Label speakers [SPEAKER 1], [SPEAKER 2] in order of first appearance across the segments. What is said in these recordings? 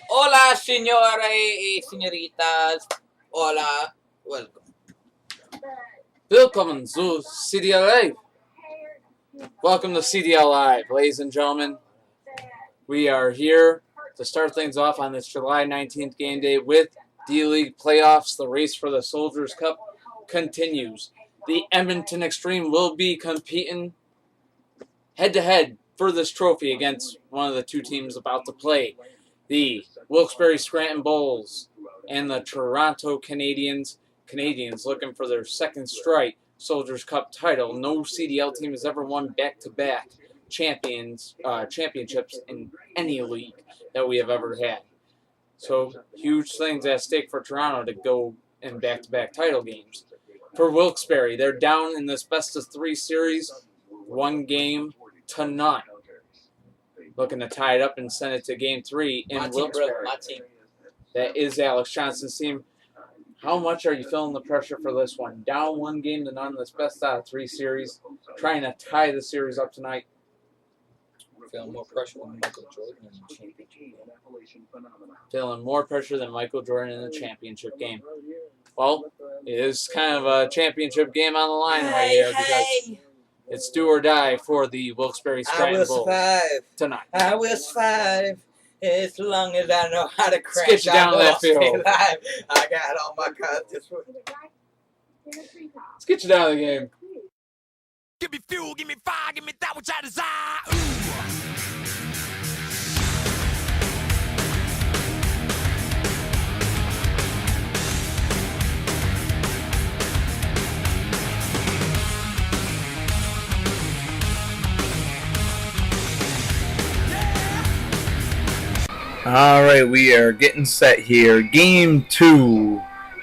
[SPEAKER 1] Hola, signore y señoritas. Hola. Welcome.
[SPEAKER 2] Welcome to CDL Live. Welcome to CDL Live, ladies and gentlemen. We are here to start things off on this July 19th game day with D-League playoffs. The race for the Soldiers Cup continues. The Edmonton Extreme will be competing head-to-head for this trophy against one of the two teams about to play. The Wilkes Barre Scranton Bulls and the Toronto Canadians. Canadians looking for their second straight Soldiers Cup title. No CDL team has ever won back-to-back championships in any league that we have ever had. So huge things at stake for Toronto to go in back-to-back title games. For Wilkes Barre, they're down in this best-of-3 series, 1-0 looking to tie it up and send it to Game 3 in Wilkes Barre.
[SPEAKER 1] My team.
[SPEAKER 2] That is Alex Johnson's team. How much are you feeling the pressure for this one? Down 1-0 in this best-out-of-3 series, trying to tie the series up tonight.
[SPEAKER 1] Feeling more pressure than Michael Jordan in the championship game.
[SPEAKER 2] Feeling more pressure than Michael Jordan in the championship game. Well, it is kind of a championship game on the line right here because it's do or die for the Wilkes Barre Scranton Bulls tonight.
[SPEAKER 1] I will survive as long as I know how to crash.
[SPEAKER 2] Let's get you down to that field.
[SPEAKER 1] I got all my content.
[SPEAKER 2] Let's get you down to the game.
[SPEAKER 3] Give me fuel, give me fire, give me that which I desire. Ooh.
[SPEAKER 4] All right, we are getting set here. Game 2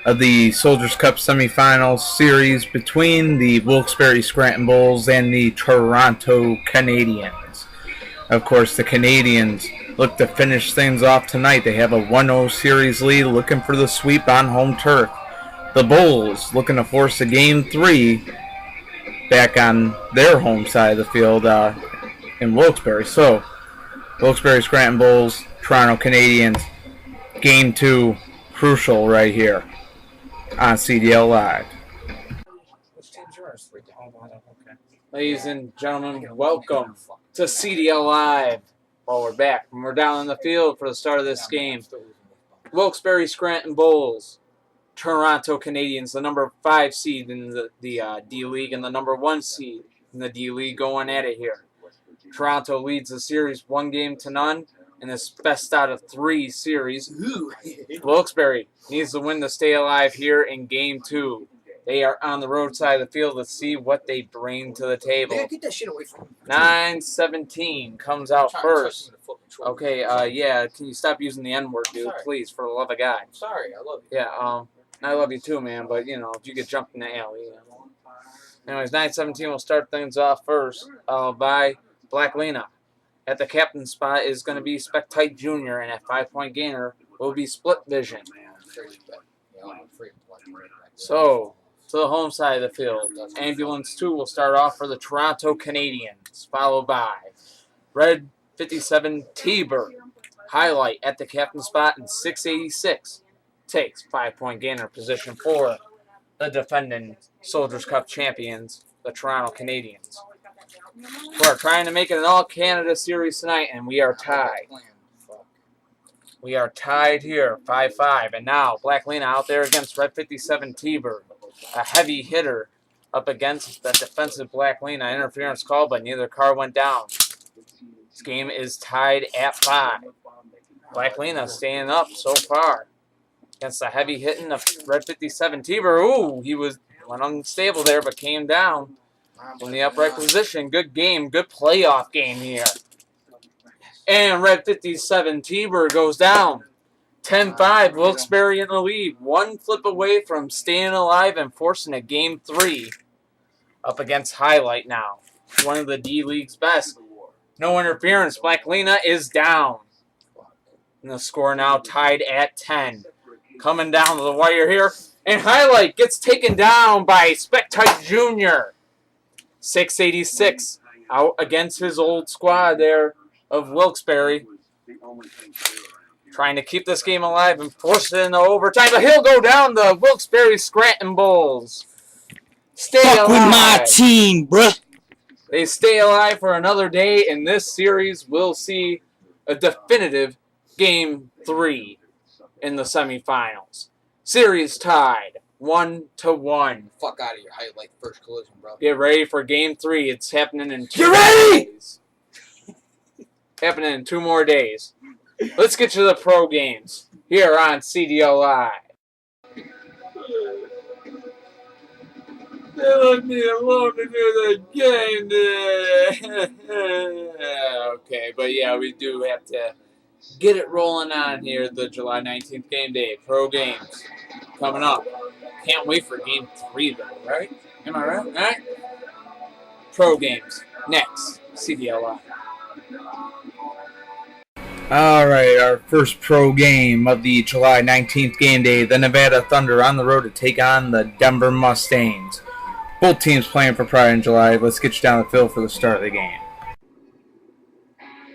[SPEAKER 4] of the Soldiers Cup semifinals series between the Wilkes Barre Scranton Bulls and the Toronto Canadians. Of course, the Canadians look to finish things off tonight. They have a 1-0 series lead, looking for the sweep on home turf. The Bulls looking to force a Game 3 back on their home side of the field in Wilkes Barre. So, Wilkes Barre Scranton Bulls, Toronto Canadians, Game 2, crucial right here on CDL Live.
[SPEAKER 2] Ladies and gentlemen, welcome to CDL Live. Well, we're back. And we're down in the field for the start of this game. Wilkes Barre Scranton Bulls, Toronto Canadians, the number 5 seed in the D-League and the number 1 seed in the D-League going at it here. Toronto leads the series 1-0 in this best-out-of-3 series. Wilkes Barre needs to win to stay alive here in Game 2. They are on the road side of the field to see what they bring to the table.
[SPEAKER 1] Man, get that shit away from me.
[SPEAKER 2] 9-17 comes out first. Okay, yeah, can you stop using the N-word, dude, please, for the love of God.
[SPEAKER 1] Sorry, I love you.
[SPEAKER 2] Yeah, I love you too, man, but, you know, if you get jumped in the alley. Anyways, 9-17 will start things off first by Black Lena. At the captain spot is going to be Spectite Jr., and at 5-point gainer will be Split Vision. So, to the home side of the field, Ambulance 2 will start off for the Toronto Canadians, followed by Red 57 T-Bird. Highlight at the captain spot in 686 takes 5-point gainer position for the defending Soldiers Cup champions, the Toronto Canadians. We're trying to make it an all-Canada series tonight, and we are tied. We are tied here, 5-5. And now, Black Lena out there against Red 57 T-Bird. A heavy hitter up against the defensive Black Lena. Interference call, but neither car went down. This game is tied at 5. Black Lena staying up so far against the heavy hitting of Red 57 T-Bird. Ooh, he went unstable there, but came down in the upright position. Good game, good playoff game here. And Red 57 T-Bird goes down. 10-5, Wilkes Barre in the lead. One flip away from staying alive and forcing a Game 3 up against Highlight now. One of the D-League's best. No interference. Black Lena is down. And the score now tied at 10. Coming down to the wire here. And Highlight gets taken down by Spectite Jr. 686 out against his old squad there of Wilkes Barre. Trying to keep this game alive and force it into overtime, but he'll go down. The Wilkes Barre Scranton Bulls stay
[SPEAKER 5] Fuck
[SPEAKER 2] alive.
[SPEAKER 5] with my team, bruh.
[SPEAKER 2] They stay alive for another day, and this series will see a definitive Game 3 in the semifinals. Series tied 1-1.
[SPEAKER 1] Fuck out of here. Highlight first collision, bro.
[SPEAKER 2] Get ready for Game 3. It's happening in 2
[SPEAKER 5] Get ready!
[SPEAKER 2] days. Happening in 2 more days. Let's get to the pro games here on CDL Live. They left me alone to do the game. Okay, but yeah, we do have to get it rolling on here. The July 19th game day. Pro games coming up. Can't wait for Game 3 though, right? Am I right? All right. Pro games next. CDL Live.
[SPEAKER 4] All right, our first pro game of the July 19th game day, the Nevada Thunder on the road to take on the Denver Mustangs. Both teams playing for pride in July. Let's get you down the field for the start of the game.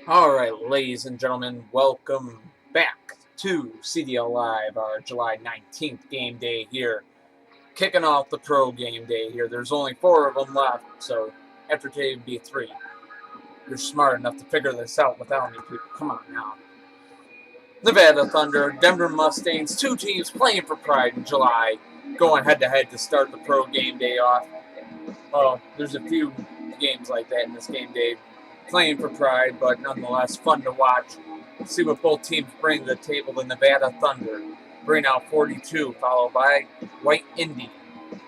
[SPEAKER 2] All right, ladies and gentlemen, welcome back to CDL Live, our July 19th game day here. Kicking off the pro game day here. There's only 4 of them left, so after today would be 3. You're smart enough to figure this out without me, people. Come on now. Nevada Thunder, Denver Mustangs, 2 teams playing for pride in July, going head-to-head to start the pro game day off. Well, there's a few games like that in this game day, playing for pride, but nonetheless fun to watch. See what both teams bring to the table. The Nevada Thunder bring out 42, followed by White Indy.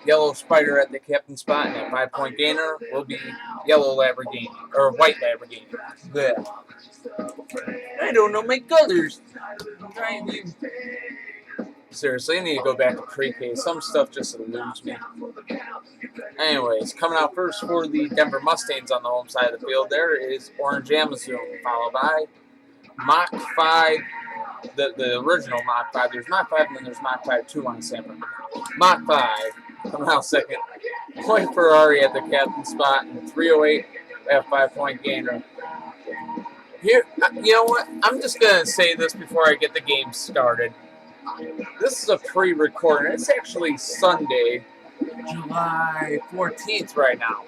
[SPEAKER 2] Yellow Spider at the captain spot, and that 5-point gainer will be Yellow Lamborghini, or White Lamborghini. Blech. I don't know my colors. I'm trying to... Seriously, I need to go back to pre-K. Some stuff just eludes me. Anyways, coming out first for the Denver Mustangs on the home side of the field, there is Orange Amazon, followed by Mach 5, the original Mach 5. There's Mach 5, and then there's Mach 5 2 on the sample. Mach 5, coming out second. Point Ferrari at the captain spot, and 308 at 5-point gainer. Here, you know what? I'm just going to say this before I get the game started. This is a pre-recording. It's actually Sunday, July 14th right now.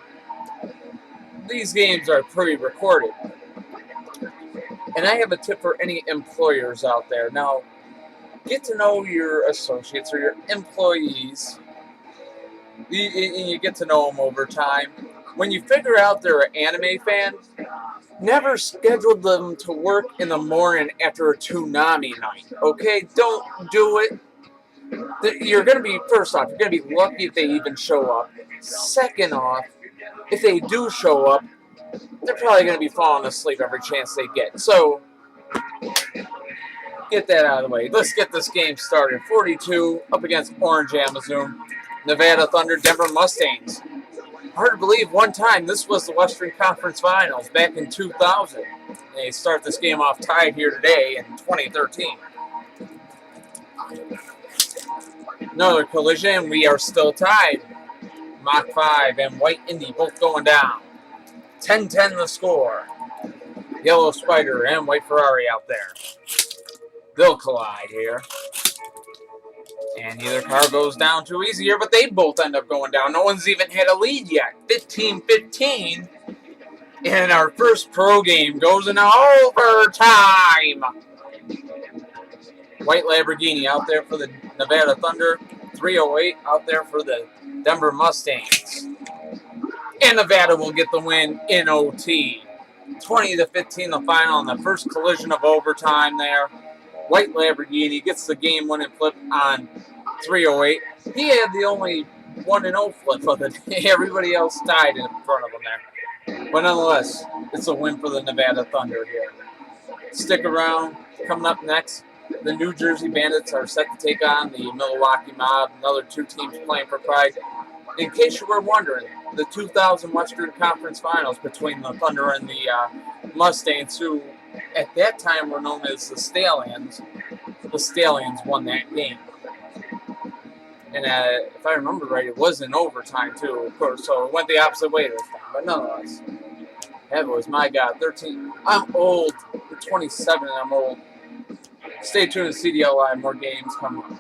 [SPEAKER 2] These games are pre-recorded. And I have a tip for any employers out there. Now, get to know your associates or your employees. You get to know them over time. When you figure out they're an anime fan, never schedule them to work in the morning after a Toonami night. Okay? Don't do it. You're going to be, first off, you're going to be lucky if they even show up. Second off, if they do show up, they're probably going to be falling asleep every chance they get. So, get that out of the way. Let's get this game started. 42 up against Orange Amazon. Nevada Thunder, Denver Mustangs. Hard to believe one time this was the Western Conference Finals back in 2000. They start this game off tied here today in 2013. Another collision. We are still tied. Mach 5 and White Indy both going down. 10-10 the score. Yellow Spider and White Ferrari out there. They'll collide here. And neither car goes down too easy here, but they both end up going down. No one's even had a lead yet. 15-15. And our first pro game goes into overtime. White Lamborghini out there for the Nevada Thunder. 308 out there for the Denver Mustangs. And Nevada will get the win in OT. 20-15 the final on the first collision of overtime there. White Lamborghini gets the game-winning flip on 308. He had the only 1-0 flip of the day. Everybody else died in front of him there. But nonetheless, it's a win for the Nevada Thunder here. Stick around. Coming up next, the New Jersey Bandits are set to take on the Milwaukee Mob. Another 2 teams playing for pride. In case you were wondering, the 2000 Western Conference Finals between the Thunder and the Mustangs, who at that time were known as the Stallions won that game. And if I remember right, it was in overtime too, of course, so it went the opposite way this time. But nonetheless, that was, my God, 13. I'm old. 27 and I'm old. Stay tuned to CDL Live. More games coming up.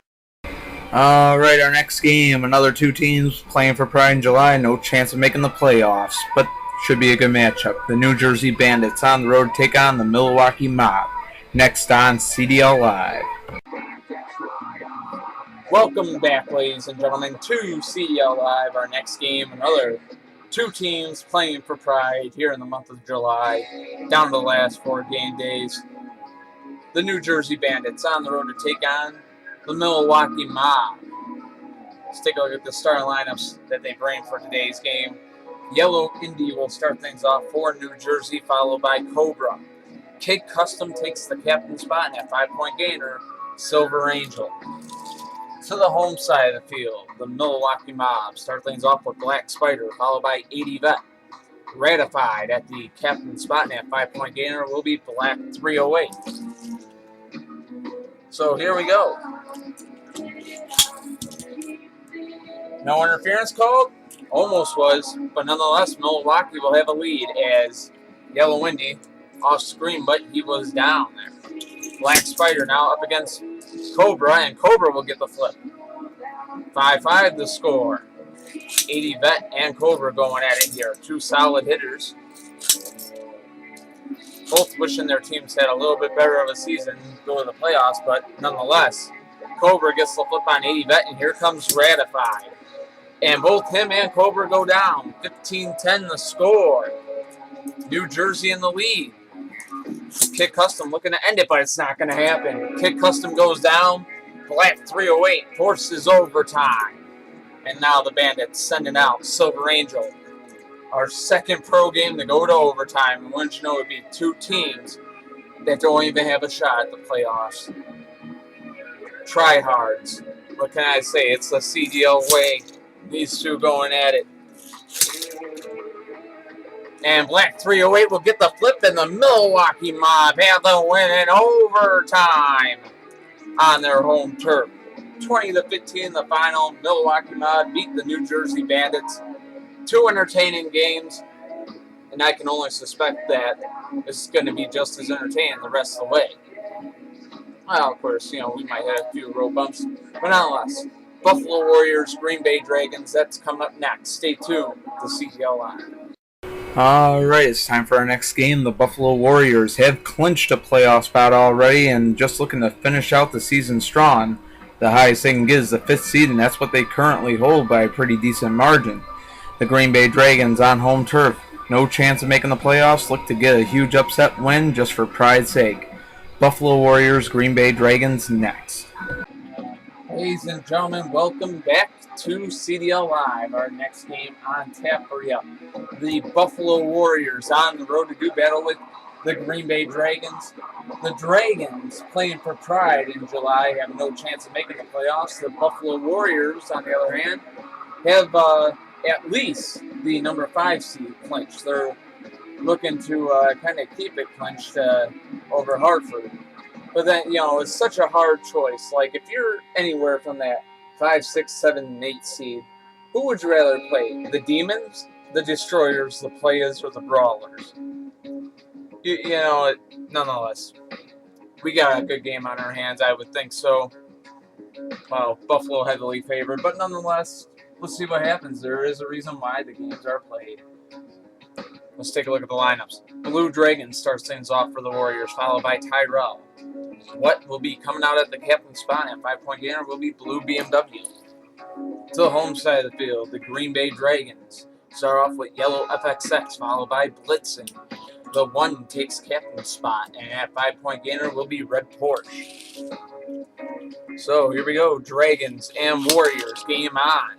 [SPEAKER 4] All right, our next game, another two teams playing for pride in July. No chance of making the playoffs, but should be a good matchup. The New Jersey Bandits on the road to take on the Milwaukee Mob. Next on CDL Live.
[SPEAKER 2] Welcome back, ladies and gentlemen, to CDL Live. Our next game, another two teams playing for pride here in the month of July, down to the last 4 game days. The New Jersey Bandits on the road to take on the Milwaukee Mob. Let's take a look at the starting lineups that they bring for today's game. Yellow Indy will start things off for New Jersey, followed by Cobra. Kid Custom takes the captain spot and at 5-point gainer, Silver Angel. To the home side of the field, the Milwaukee Mob start things off with Black Spider, followed by 80 Vet. Ratified at the captain spot and at 5-point gainer will be Black 308. So here we go. No interference called? Almost was, but nonetheless, Milwaukee will have a lead as Yellow Indy off screen, but he was down there. Black Spider now up against Cobra, and Cobra will get the flip. 5-5 the score. 80 Vet and Cobra going at it here. Two solid hitters. Both wishing their teams had a little bit better of a season, go to the playoffs, but nonetheless, Cobra gets the flip on 80 Vet, and here comes Ratified. And both him and Cobra go down. 15-10 the score. New Jersey in the lead. Kid Custom looking to end it, but it's not going to happen. Kid Custom goes down. Black 308 forces overtime. And now the Bandits sending out Silver Angel. Our second pro game to go to overtime. And wouldn't you know, it would be two teams that don't even have a shot at the playoffs. Tryhards. What can I say? It's the CDL way. These two going at it. And Black 308 will get the flip, and the Milwaukee Mob have the win in overtime on their home turf. 20-15 the final. Milwaukee Mob beat the New Jersey Bandits. Two entertaining games, and I can only suspect that this is going to be just as entertaining the rest of the way. Well, of course, we might have a few road bumps, but nonetheless. Buffalo Warriors, Green Bay Dragons, that's coming up next. Stay tuned to CDL Live.
[SPEAKER 4] Alright, it's time for our next game. The Buffalo Warriors have clinched a playoff spot already and just looking to finish out the season strong. The highest they can get is the 5th seed, and that's what they currently hold by a pretty decent margin. The Green Bay Dragons on home turf. No chance of making the playoffs. Look to get a huge upset win just for pride's sake. Buffalo Warriors, Green Bay Dragons next.
[SPEAKER 2] Ladies and gentlemen, welcome back to CDL Live. Our next game on tap for you. The Buffalo Warriors on the road to do battle with the Green Bay Dragons. The Dragons, playing for pride in July, have no chance of making the playoffs. The Buffalo Warriors, on the other hand, have at least the number 5 seed clinched. They're looking to kind of keep it clinched over Hartford. But then, it's such a hard choice. Like, if you're anywhere from that 5, 6, 7, and 8 seed, who would you rather play? The Demons, the Destroyers, the Playas, or the Brawlers? Nonetheless, we got a good game on our hands, I would think so. Well, Buffalo heavily favored, but nonetheless, let's see what happens. There is a reason why the games are played. Let's take a look at the lineups. Blue Dragon starts things off for the Warriors, followed by Tyrell. What will be coming out at the captain spot at 5-point gainer will be Blue BMW. To the home side of the field, the Green Bay Dragons start off with Yellow FXX, followed by Blitzen. The 1 takes captain spot, and at 5-point gainer will be Red Porsche. So here we go, Dragons and Warriors, game on.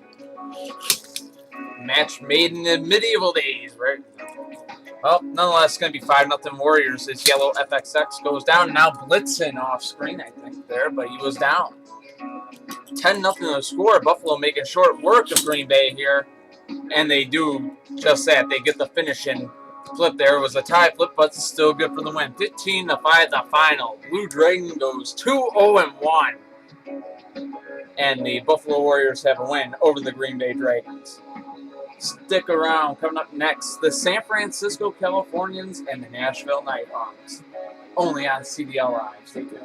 [SPEAKER 2] Match made in the medieval days, right? Well, nonetheless, it's going to be 5-0 Warriors as Yellow FXX goes down. Now Blitzen off screen, I think, there, but he was down. 10-0 the score. Buffalo making short work of Green Bay here. And they do just that. They get the finishing flip there. It was a tie flip, but it's still good for the win. 15-5 the final. Blue Dragon goes 2-0-1. And the Buffalo Warriors have a win over the Green Bay Dragons. Stick around. Coming up next, the San Francisco Californians and the Nashville Nighthawks. only on CDL Live. Stay tuned.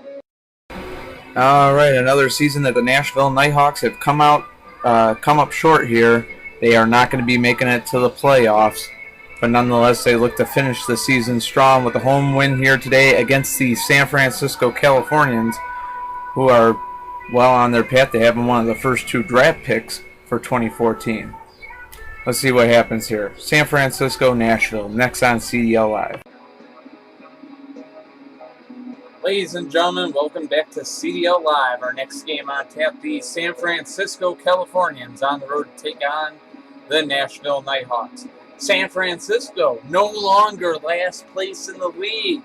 [SPEAKER 4] All right, another season that the Nashville Nighthawks have come up short here. They are not going to be making it to the playoffs, but nonetheless, they look to finish the season strong with a home win here today against the San Francisco Californians, who are well on their path to having one of the first 2 draft picks for 2014. Let's see what happens here. San Francisco, Nashville, next on CDL Live.
[SPEAKER 2] Ladies and gentlemen, welcome back to CDL Live. Our next game on tap, the San Francisco Californians on the road to take on the Nashville Nighthawks. San Francisco, no longer last place in the league.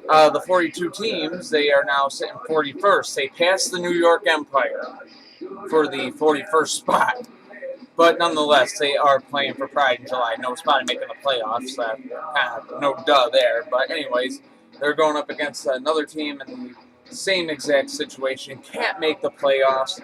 [SPEAKER 2] The 42 teams, they are now sitting 41st. They passed the New York Empire for the 41st spot. But nonetheless, they are playing for pride in July. No spot in making the playoffs. Kind of no duh there. But anyways, they're going up against another team in the same exact situation. Can't make the playoffs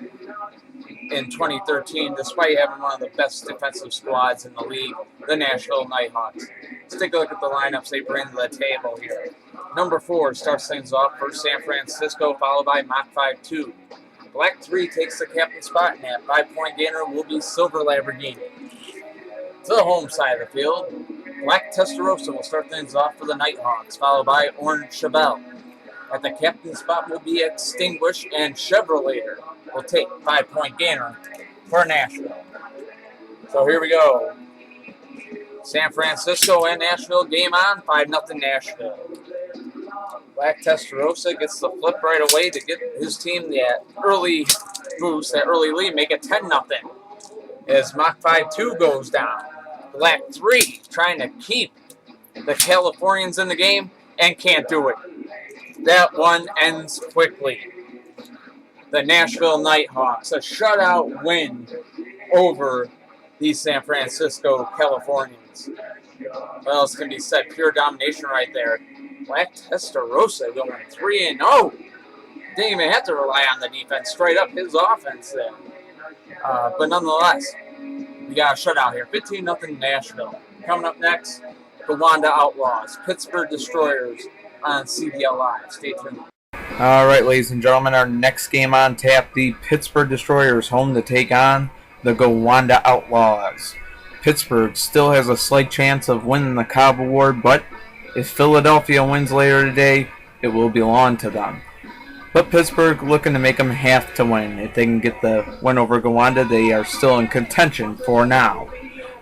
[SPEAKER 2] in 2013, despite having one of the best defensive squads in the league, the Nashville Nighthawks. Let's take a look at the lineups they bring to the table here. Number 4 starts things off for San Francisco, followed by Mach 5-2. Black 3 takes the captain spot, and that 5-point gainer will be Silver Lamborghini. To the home side of the field, Black Testarossa will start things off for the Nighthawks, followed by Orange Chevelle. At the captain spot will be Extinguished, and Chevrolator will take 5-point gainer for Nashville. So here we go. San Francisco and Nashville game on, 5-0 Nashville. Black Testarossa gets the flip right away to get his team that early boost, that early lead, make it 10-0. As Mach 5-2 goes down, Black 3 trying to keep the Californians in the game and can't do it. That one ends quickly. The Nashville Nighthawks, a shutout win over the San Francisco Californians. What else can be said? Pure domination right there. Black Testarossa going 3-0. Didn't even have to rely on the defense. Straight up his offense there. But nonetheless, we got a shutout here. 15-0 Nashville. Coming up next, Gowanda Outlaws, Pittsburgh Destroyers on CDL Live. Stay tuned.
[SPEAKER 4] All right, ladies and gentlemen, our next game on tap, the Pittsburgh Destroyers home to take on the Gowanda Outlaws. Pittsburgh still has a slight chance of winning the Cobb Award, but if Philadelphia wins later today, it will belong to them. But Pittsburgh looking to make them have to win. If they can get the win over Gowanda, they are still in contention for now.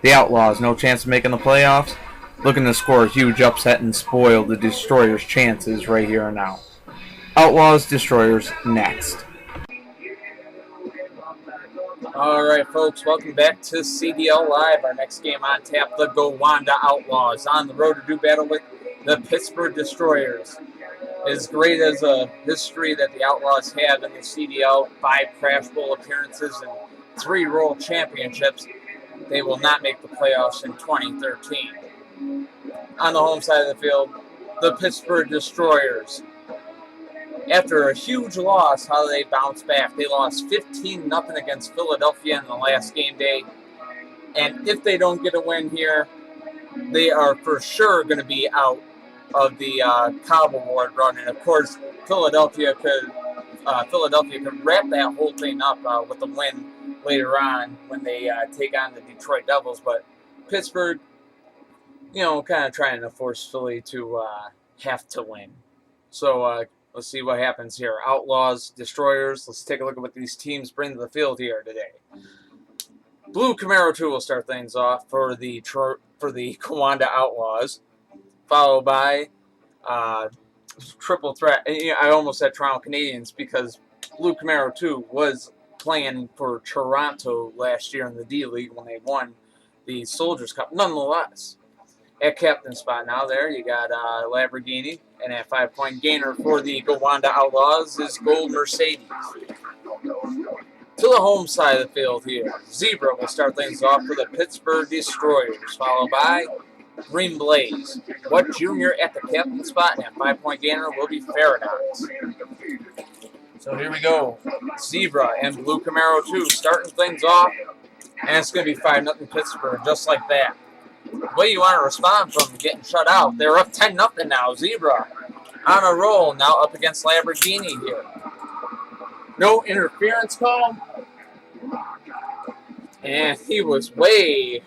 [SPEAKER 4] The Outlaws, no chance of making the playoffs, looking to score a huge upset and spoil the Destroyers' chances right here and now. Outlaws, Destroyers, next.
[SPEAKER 2] All right, folks, welcome back to CDL Live. Our next game on tap, the Gowanda Outlaws on the road to do battle with the Pittsburgh Destroyers. As great as a history that the Outlaws have in the CDL, 5 Crash Bowl appearances and 3 World Championships, they will not make the playoffs in 2013. On the home side of the field, the Pittsburgh Destroyers. After a huge loss, how do they bounce back? They lost 15-0 against Philadelphia in the last game day. And if they don't get a win here, they are for sure going to be out of the Cobb Award run. And, of course, Philadelphia could wrap that whole thing up with a win later on when they take on the Detroit Devils. But Pittsburgh, kind of trying to force Philly to have to win. So, let's see what happens here. Outlaws, Destroyers. Let's take a look at what these teams bring to the field here today. Blue Camaro 2 will start things off for the Gowanda Outlaws, followed by triple threat. I almost said Toronto Canadians because Blue Camaro 2 was playing for Toronto last year in the D-League when they won the Soldiers Cup. Nonetheless, at captain spot now there, you got Lamborghini, and at 5-point gainer for the Gowanda Outlaws is Gold Mercedes. To the home side of the field here, Zebra will start things off for the Pittsburgh Destroyers, followed by Green Blaze. What Jr. at the captain spot, and at 5-point gainer will be Paradox. So here we go. Zebra and Blue Camaro 2 starting things off, and it's going to be 5-0 Pittsburgh, just like that. the way you want to respond from getting shut out. They're up 10-0 now. Zebra on a roll now up against Lamborghini here. No interference call. And he was way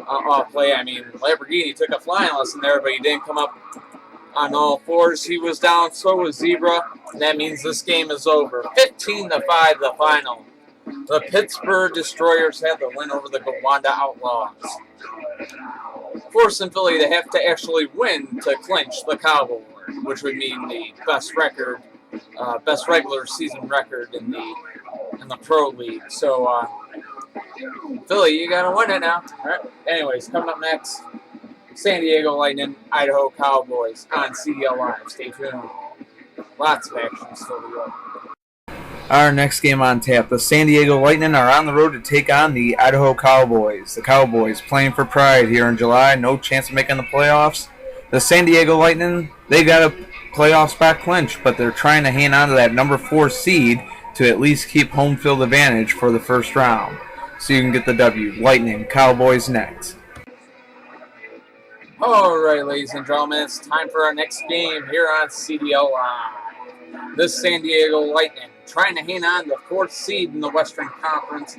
[SPEAKER 2] off play. I mean, Lamborghini took a flying lesson there, but he didn't come up on all fours. He was down, so was Zebra. And that means this game is over. 15-5 the final. The Pittsburgh Destroyers have the win over the Gowanda Outlaws, forcing Philly to have to actually win to clinch the Cowboys, which would mean the best record, best regular season record in the pro league. So, Philly, you gotta win it now. All right. Anyways, coming up next, San Diego Lightning, Idaho Cowboys on CDL Live. Stay tuned. Lots of action still to go.
[SPEAKER 4] Our next game on tap, the San Diego Lightning are on the road to take on the Idaho Cowboys. The Cowboys playing for pride here in July, no chance of making the playoffs. The San Diego Lightning, they got a playoff spot clinch, but they're trying to hang on to that number 4 seed to at least keep home field advantage for the first round, so you can get the W. Lightning, Cowboys next.
[SPEAKER 2] All right, ladies and gentlemen, it's time for our next game here on CDL Live. This San Diego Lightning trying to hang on to the 4th seed in the Western Conference.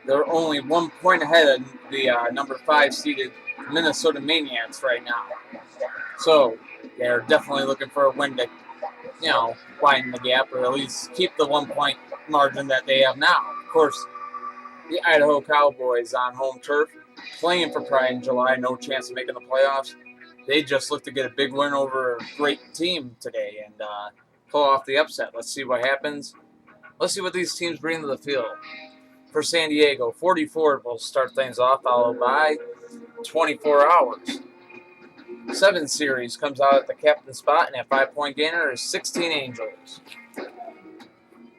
[SPEAKER 2] They're only 1 point ahead of the number 5 seeded Minnesota Maniacs right now. So they're definitely looking for a win to, widen the gap or at least keep the 1 point margin that they have now. Of course, the Idaho Cowboys on home turf, playing for pride in July, no chance of making the playoffs. They just look to get a big win over a great team today and pull off the upset. Let's see what happens. Let's see what these teams bring to the field. For San Diego, 44 will start things off, followed by 24 hours. 7 series comes out at the captain spot, and at 5-point gainer is 16 Angels.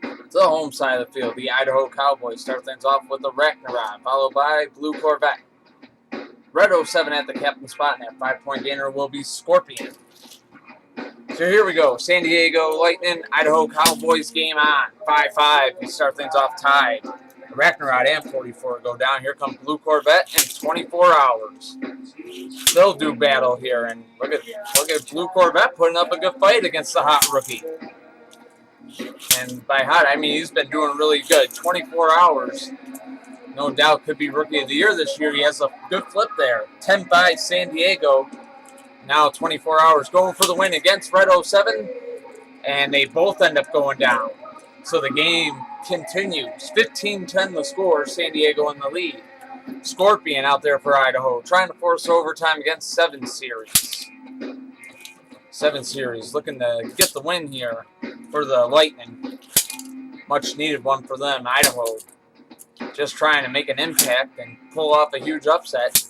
[SPEAKER 2] To the home side of the field, the Idaho Cowboys start things off with the Ragnarok, followed by Blue Corvette. Red 07 at the captain spot, and at 5-point gainer will be Scorpion. So here we go. San Diego Lightning, Idaho Cowboys game on. 5-5. We start things off tied. Ragnarok and 44 go down. Here comes Blue Corvette in 24 hours. They'll do battle here. And look at Blue Corvette putting up a good fight against the hot rookie. And by hot, I mean he's been doing really good. 24 hours. No doubt could be Rookie of the Year this year. He has a good flip there. 10-5 San Diego. Now 24 hours going for the win against Red 07, and they both end up going down. So the game continues. 15-10 the score, San Diego in the lead. Scorpion out there for Idaho, trying to force overtime against 7 series. 7 series looking to get the win here for the Lightning. Much needed one for them. Idaho just trying to make an impact and pull off a huge upset.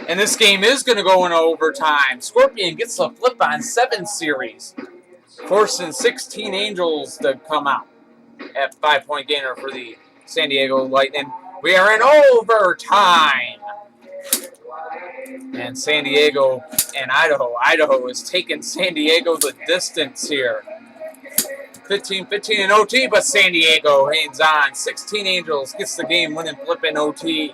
[SPEAKER 2] And this game is going to go into overtime. Scorpion gets a flip on 7 series, forcing 16 Angels to come out at 5-point gainer for the San Diego Lightning. We are in overtime. And San Diego and Idaho. Idaho is taking San Diego the distance here. 15-15 in OT, but San Diego hangs on. 16 Angels gets the game winning flip in OT.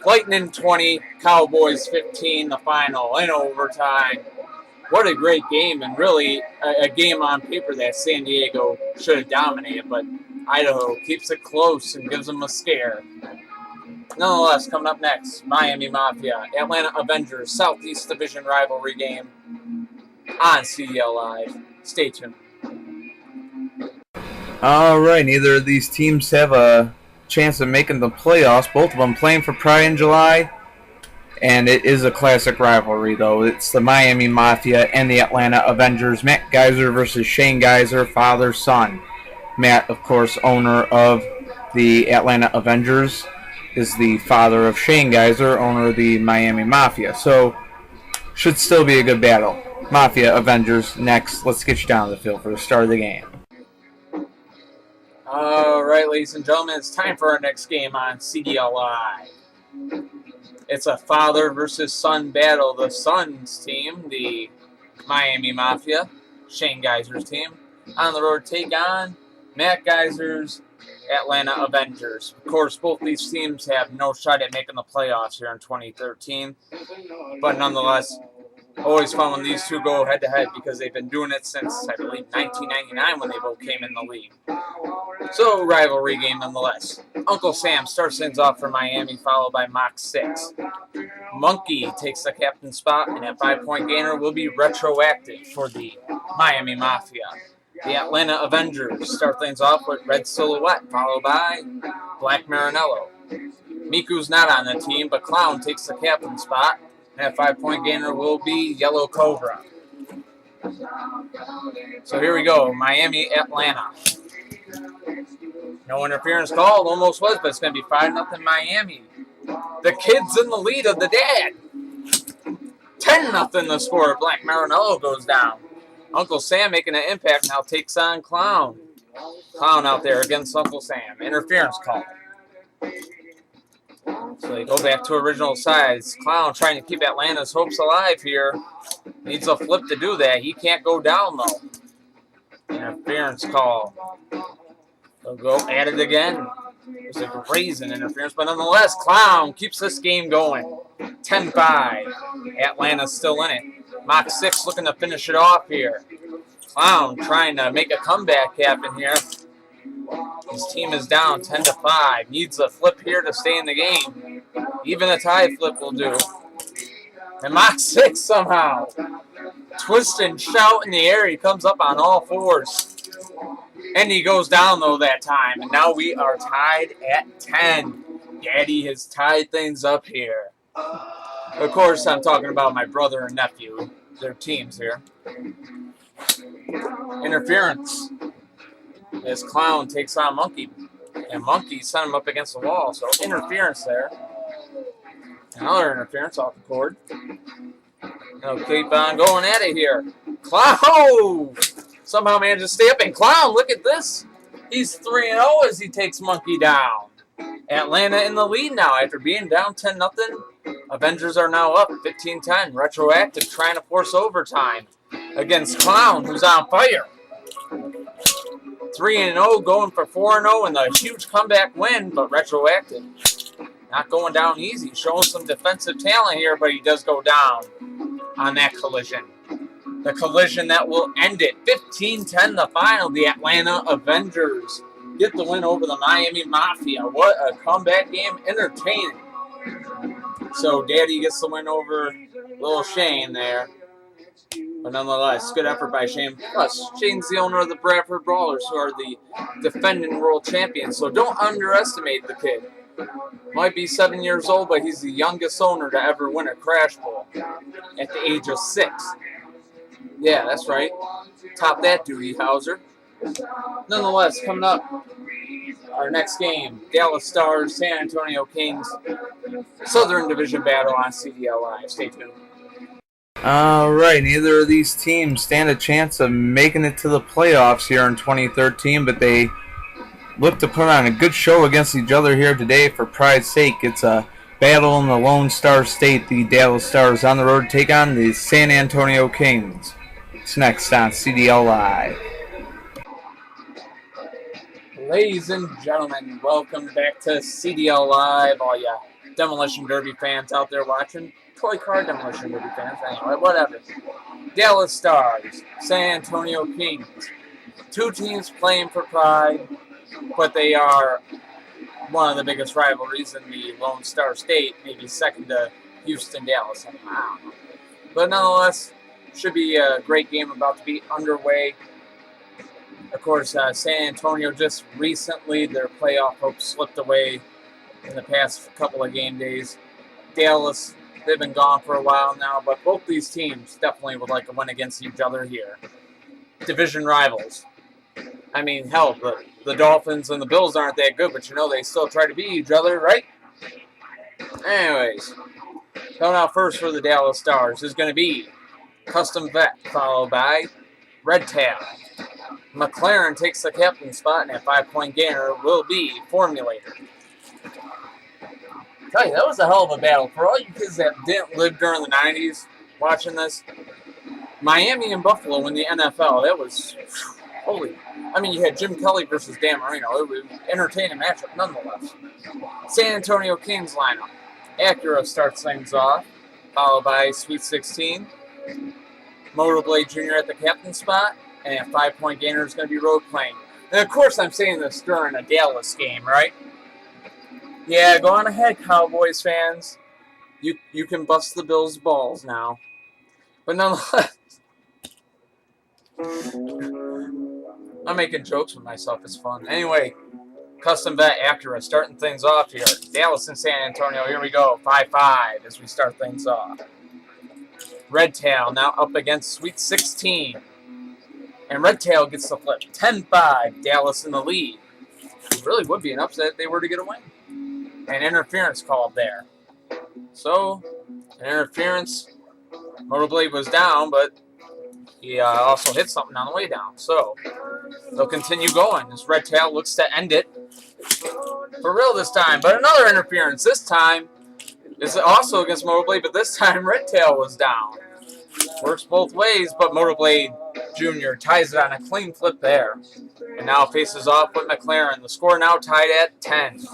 [SPEAKER 2] Lightning 20, Cowboys 15, the final in overtime. What a great game, and really a game on paper that San Diego should have dominated, but Idaho keeps it close and gives them a scare. Nonetheless, coming up next, Miami Mafia, Atlanta Avengers, Southeast Division rivalry game on CDL Live. Stay tuned.
[SPEAKER 4] All right, neither of these teams have a chance of making the playoffs. Both of them playing for pride in July, and it is a classic rivalry, though. It's the Miami Mafia and the Atlanta Avengers. Matt Geyser versus Shane Geyser, father-son. Matt, of course, owner of the Atlanta Avengers, is the father of Shane Geyser, owner of the Miami Mafia. So, should still be a good battle. Mafia, Avengers, next. Let's get you down to the field for the start of the game.
[SPEAKER 2] All right, ladies and gentlemen, it's time for our next game on CDL Live. It's a father versus son battle. The son's team, the Miami Mafia, Shane Geyser's team, on the road take on Matt Geyser's Atlanta Avengers. Of course, both these teams have no shot at making the playoffs here in 2013. But nonetheless, always fun when these two go head-to-head because they've been doing it since, I believe, 1999 when they both came in the league. So, rivalry game nonetheless. Uncle Sam starts things off for Miami, followed by Mach 6. Monkey takes the captain spot, and that 5-point gainer will be retroactive for the Miami Mafia. The Atlanta Avengers start things off with Red Silhouette, followed by Black Marinello. Miku's not on the team, but Clown takes the captain spot. And that 5-point gainer will be Yellow Cobra. So here we go, Miami, Atlanta. No interference called, almost was, but it's going to be 5-0 Miami. The kid's in the lead of the dad. 10-0 the score. Black Marinello goes down. Uncle Sam making an impact now takes on Clown. Clown out there against Uncle Sam. Interference call. So they go back to original size. Clown trying to keep Atlanta's hopes alive here. Needs a flip to do that. He can't go down though. Interference call. They'll go at it again. There's a brazen interference, but nonetheless, Clown keeps this game going. 10-5. Atlanta's still in it. Mach 6 looking to finish it off here. Clown trying to make a comeback happen here. His team is down 10-5. Needs a flip here to stay in the game. Even a tie flip will do. And Mach 6 somehow. Twist and shout in the air. He comes up on all fours. And he goes down, though, that time. And now we are tied at 10. Daddy has tied things up here. Of course, I'm talking about my brother and nephew. Their teams here. Interference. As Clown takes on Monkey. And Monkey sent him up against the wall. So interference there. Another interference off the cord. They'll keep on going at it here. Clown! Somehow manages to stay up. And Clown, look at this. He's 3-0 as he takes Monkey down. Atlanta in the lead now after being down 10-0. Avengers are now up 15-10. Retroactive trying to force overtime against Clown, who's on fire. 3-0 going for 4-0 and a huge comeback win, but retroactive. Not going down easy. Showing some defensive talent here, but he does go down on that collision. The collision that will end it. 15-10 the final. The Atlanta Avengers get the win over the Miami Mafia. What a comeback game. Entertaining. So Daddy gets the win over little Shane there. But nonetheless, good effort by Shane. Plus, Shane's the owner of the Bradford Brawlers, who are the defending world champions. So don't underestimate the kid. Might be 7 years old, but he's the youngest owner to ever win a Crash Bowl at the age of 6. Yeah, that's right. Top that duty, Hauser. Nonetheless, coming up, our next game, Dallas Starz, San Antonio Kings, Southern Division battle on CDL Live. Stay tuned.
[SPEAKER 4] Alright, neither of these teams stand a chance of making it to the playoffs here in 2013, but they look to put on a good show against each other here today for pride's sake. It's a battle in the Lone Star State. The Dallas Stars on the road to take on the San Antonio Kings. It's next on CDL Live.
[SPEAKER 2] Ladies and gentlemen, welcome back to CDL Live. All ya Demolition Derby fans out there watching. Toy car Demolition Derby fans. Anyway, whatever. Dallas Stars, San Antonio Kings. Two teams playing for pride, but they are one of the biggest rivalries in the Lone Star State, maybe second to Houston, Dallas. I don't know. But nonetheless, should be a great game about to be underway. Of course, San Antonio just recently, their playoff hopes slipped away in the past couple of game days. Dallas, they've been gone for a while now, but both these teams definitely would like to win against each other here. Division rivals. I mean, hell, the Dolphins and the Bills aren't that good, but you know they still try to beat each other, right? Anyways, coming out first for the Dallas Stars is going to be Custom Vet, followed by Red Tab. McLaren takes the captain spot, and that 5-point gainer will be Formulator. Tell you, that was a hell of a battle. For all you kids that didn't live during the 90s watching this, Miami and Buffalo in the NFL, that was, holy, I mean, you had Jim Kelly versus Dan Marino. It was an entertaining matchup nonetheless. San Antonio Kings lineup. Acura starts things off, followed by Sweet 16. Motorblade Jr. at the captain spot, and a 5-point gainer is going to be road playing. And of course, I'm saying this during a Dallas game, right? Yeah, go on ahead, Cowboys fans. You can bust the Bills' balls now. But nonetheless, I'm making jokes with myself. It's fun. Anyway, Custom Vet Acura starting things off here. Dallas and San Antonio. Here we go. 5-5 as we start things off. Redtail now up against Sweet 16. And Redtail gets the flip. 10-5. Dallas in the lead. It really would be an upset if they were to get a win. An interference called there. So, an interference. Motorblade was down, but he also hit something on the way down. So, they'll continue going. This Redtail looks to end it. For real this time. But another interference. This time is also against Motorblade, but this time Redtail was down. Works both ways, but Motorblade Jr. ties it on a clean flip there. And now faces off with McLaren. The score now tied at 10.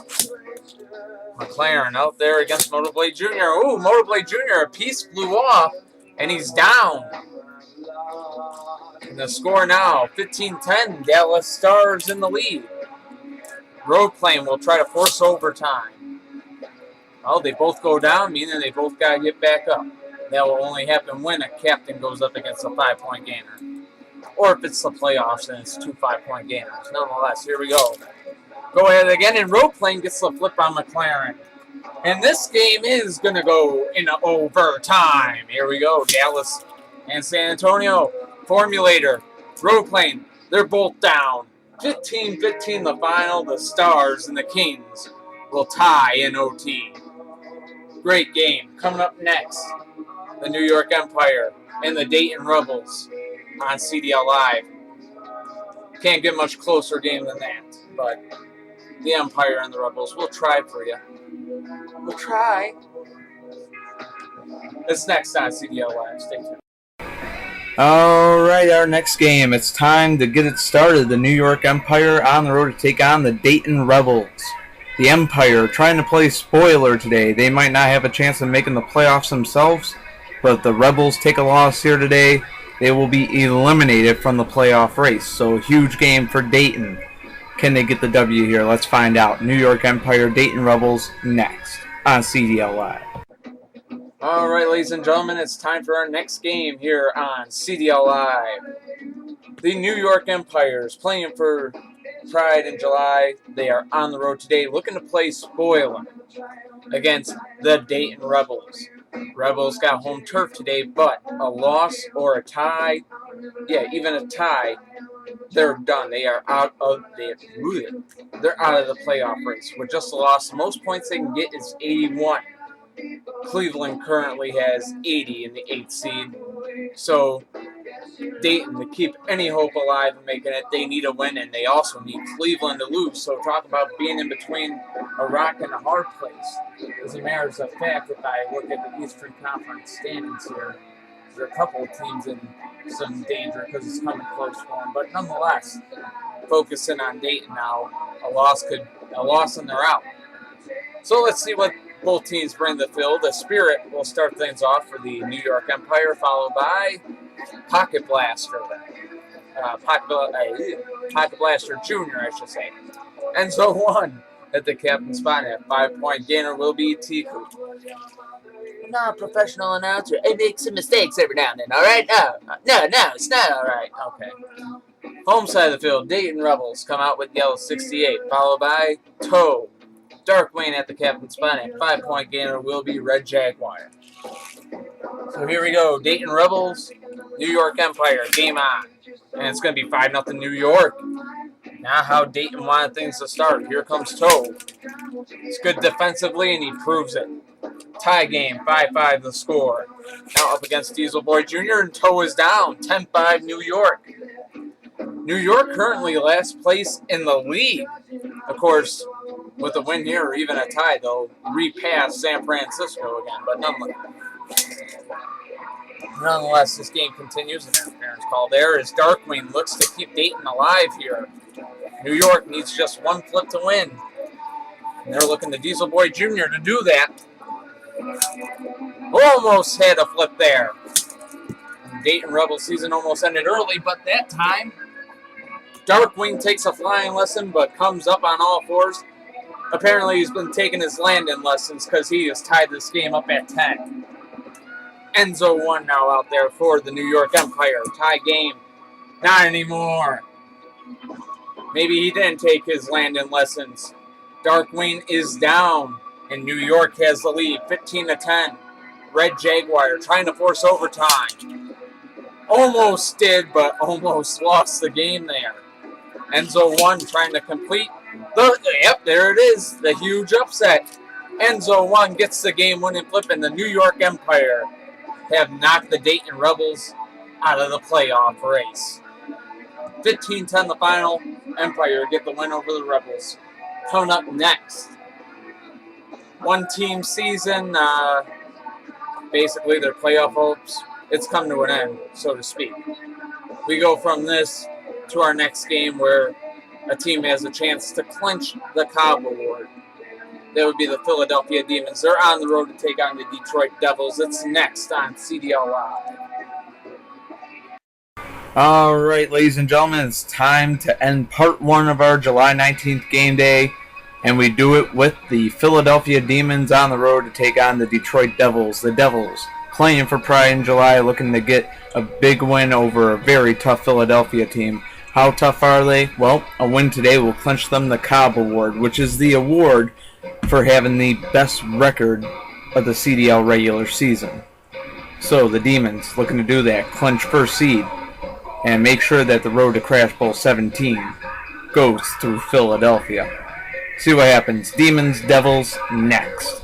[SPEAKER 2] McLaren out there against Motorblade Jr. Ooh, Motorblade Jr. A piece flew off, and he's down. And the score now, 15-10. Dallas Stars in the lead. Road Plane will try to force overtime. Well, they both go down, meaning they both got to get back up. That will only happen when a captain goes up against a 5-point gainer. Or if it's the playoffs, then it's 2 5-point gainers. Nonetheless, here we go. Go ahead again, and Road Plane gets the flip on McLaren. And this game is going to go into overtime. Here we go. Dallas and San Antonio. Formulator. Road Plane. They're both down. 15-15 the final. The Stars and the Kings will tie in OT. Great game. Coming up next, the New York Empire and the Dayton Rebels on CDL Live. Can't get much closer game than that, but the Empire and the Rebels will try for you. We'll try. It's next on CDL Live. Stay tuned.
[SPEAKER 4] Alright, our next game. It's time to get it started. The New York Empire on the road to take on the Dayton Rebels. The Empire trying to play spoiler today. They might not have a chance of making the playoffs themselves, but if the Rebels take a loss here today, they will be eliminated from the playoff race. So a huge game for Dayton. Can they get the W here? Let's find out. New York Empire, Dayton Rebels next on CDL Live.
[SPEAKER 2] All right, ladies and gentlemen, it's time for our next game here on CDL Live. The New York Empires playing for Pride in July. They are on the road today looking to play spoiler against the Dayton Rebels. Rebels got home turf today, but a loss or a tie, even a tie, they're done. They are out of the playoff race. With just a loss, the most points they can get is 81. Cleveland currently has 80 in the 8th seed. So Dayton, to keep any hope alive and making it, they need a win, and they also need Cleveland to lose. So talk about being in between a rock and a hard place. As a matter of fact, if I look at the Eastern Conference standings here, there are a couple of teams in some danger because it's coming close for them. But nonetheless, focusing on Dayton now, a loss and they're out. So let's see what both teams bring to the field. The Spirit will start things off for the New York Empire, followed by Pocket Blaster. Pocket Blaster Jr., I should say. And so one at the captain spot. And a 5-point gainer will be Tiku. I'm not a professional announcer. I make some mistakes every now and then, all right? No, it's not all right. Okay. Home side of the field, Dayton Rebels come out with yellow 68, followed by Toe. Dark Wayne at the captain spot, and 5-point gainer will be Red Jaguar. So here we go. Dayton Rebels, New York Empire, game on. And it's going to be 5-0 New York. Not how Dayton wanted things to start. Here comes Toe. He's good defensively, and he proves it. Tie game, 5-5 the score. Now up against Diesel Boy Jr., and Toe is down, 10-5 New York. New York currently last place in the league. Of course, with a win here or even a tie, they'll repass San Francisco again, but nonetheless. Nonetheless, this game continues. An interference call there as Darkwing looks to keep Dayton alive here. New York needs just one flip to win. And they're looking to Diesel Boy Jr. to do that. Almost had a flip there. Dayton Rebel season almost ended early, but that time, Darkwing takes a flying lesson but comes up on all fours. Apparently, he's been taking his landing lessons because he has tied this game up at 10. Enzo 1 now out there for the New York Empire. Tie game. Not anymore. Maybe he didn't take his landing lessons. Darkwing is down, and New York has the lead, 15-10. Red Jaguar trying to force overtime. Almost did, but almost lost the game there. Enzo 1 trying to complete. Yep, there it is. The huge upset. Enzo 1 gets the game-winning flip, and the New York Empire have knocked the Dayton Rebels out of the playoff race. 15-10 the final. Empire get the win over the Rebels. Coming up next, one-team season. Basically, their playoff hopes, it's come to an end, so to speak. We go from this to our next game where a team has a chance to clinch the Cobb Award. That would be the Philadelphia Demons. They're on the road to take on the Detroit Devils. It's next on CDL Live.
[SPEAKER 4] All right, ladies and gentlemen, it's time to end part 1 of our July 19th game day, and we do it with the Philadelphia Demons on the road to take on the Detroit Devils. The Devils playing for pride in July, looking to get a big win over a very tough Philadelphia team. How tough are they? Well, a win today will clinch them the Cobb Award, which is the award for having the best record of the CDL regular season. So the Demons looking to do that, clinch first seed, and make sure that the road to Crash Bowl 17 goes through Philadelphia. See what happens. Demons, Devils, next.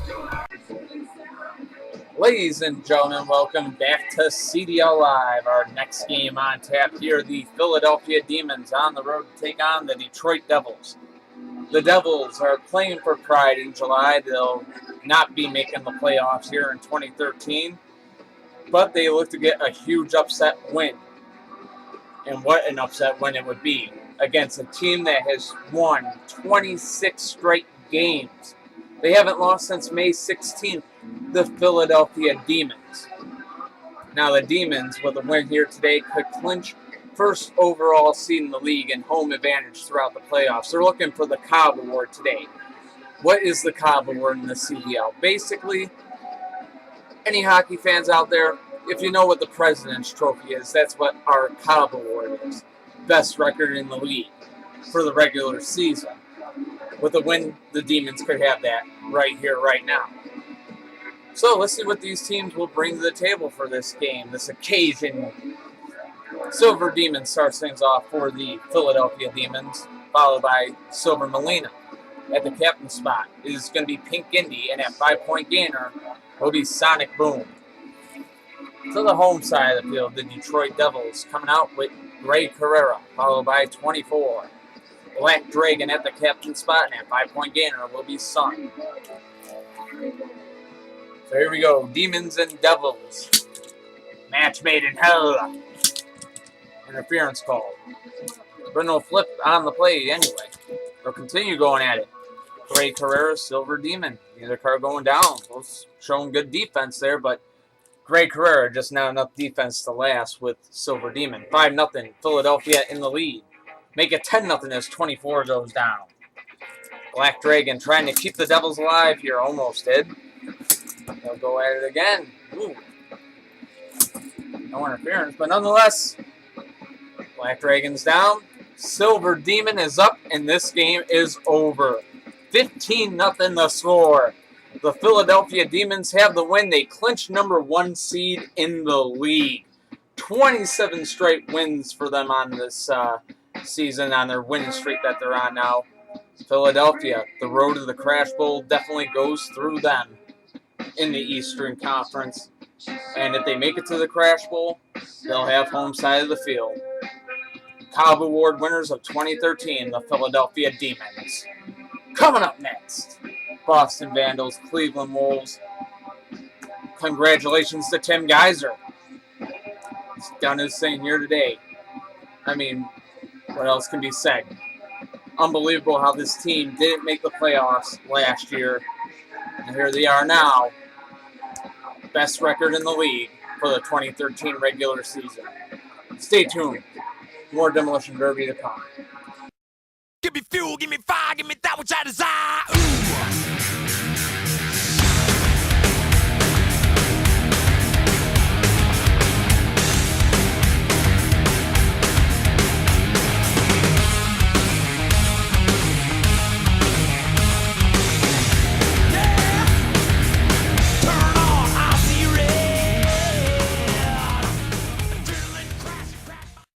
[SPEAKER 2] Ladies and gentlemen, welcome back to CDL Live. Our next game on tap here, the Philadelphia Demons on the road to take on the Detroit Devils. The Devils are playing for pride in July. They'll not be making the playoffs here in 2013, but they look to get a huge upset win. And what an upset win it would be against a team that has won 26 straight games. They haven't lost since May 16th, the Philadelphia Demons. Now the Demons, with a win here today, could clinch first overall seed in the league and home advantage throughout the playoffs. They're looking for the Cobb Award today. What is the Cobb Award in the CDL? Basically, any hockey fans out there, if you know what the President's Trophy is, that's what our Cobb Award is. Best record in the league for the regular season. With a win, the Demons could have that right here, right now. So let's see what these teams will bring to the table for this game, this occasion. Silver Demons starts things off for the Philadelphia Demons, followed by Silver Molina. At the captain spot is going to be Pink Indy, and at 5-point gainer will be Sonic Boom. To the home side of the field, the Detroit Devils coming out with Ray Carrera, followed by 24. Black Dragon at the captain spot, and at 5-point gainer will be Sun. So here we go, Demons and Devils. Match made in hell. Interference call. But no flip on the play anyway. They'll continue going at it. Ray Carrera, Silver Demon. Neither car going down. Both showing good defense there, but Gray Carrera just not enough defense to last with Silver Demon. 5-0, Philadelphia in the lead. Make it 10-0 as 24 goes down. Black Dragon trying to keep the Devils alive here. Almost did. They'll go at it again. Ooh. No interference, but nonetheless, Black Dragon's down. Silver Demon is up, and this game is over. 15-0 the score. The Philadelphia Demons have the win. They clinch number 1 seed in the league. 27 straight wins for them on this season, on their winning streak that they're on now. Philadelphia, the road to the Crash Bowl definitely goes through them in the Eastern Conference. And if they make it to the Crash Bowl, they'll have home side of the field. Cobb Award winners of 2013, the Philadelphia Demons. Coming up next, Boston Vandals, Cleveland Wolves. Congratulations to Tim Geiser. He's done his thing here today. I mean, what else can be said? Unbelievable how this team didn't make the playoffs last year. And here they are now. Best record in the league for the 2013 regular season. Stay tuned. More Demolition Derby to come.
[SPEAKER 3] Give me fuel, give me fire, give me that which I desire.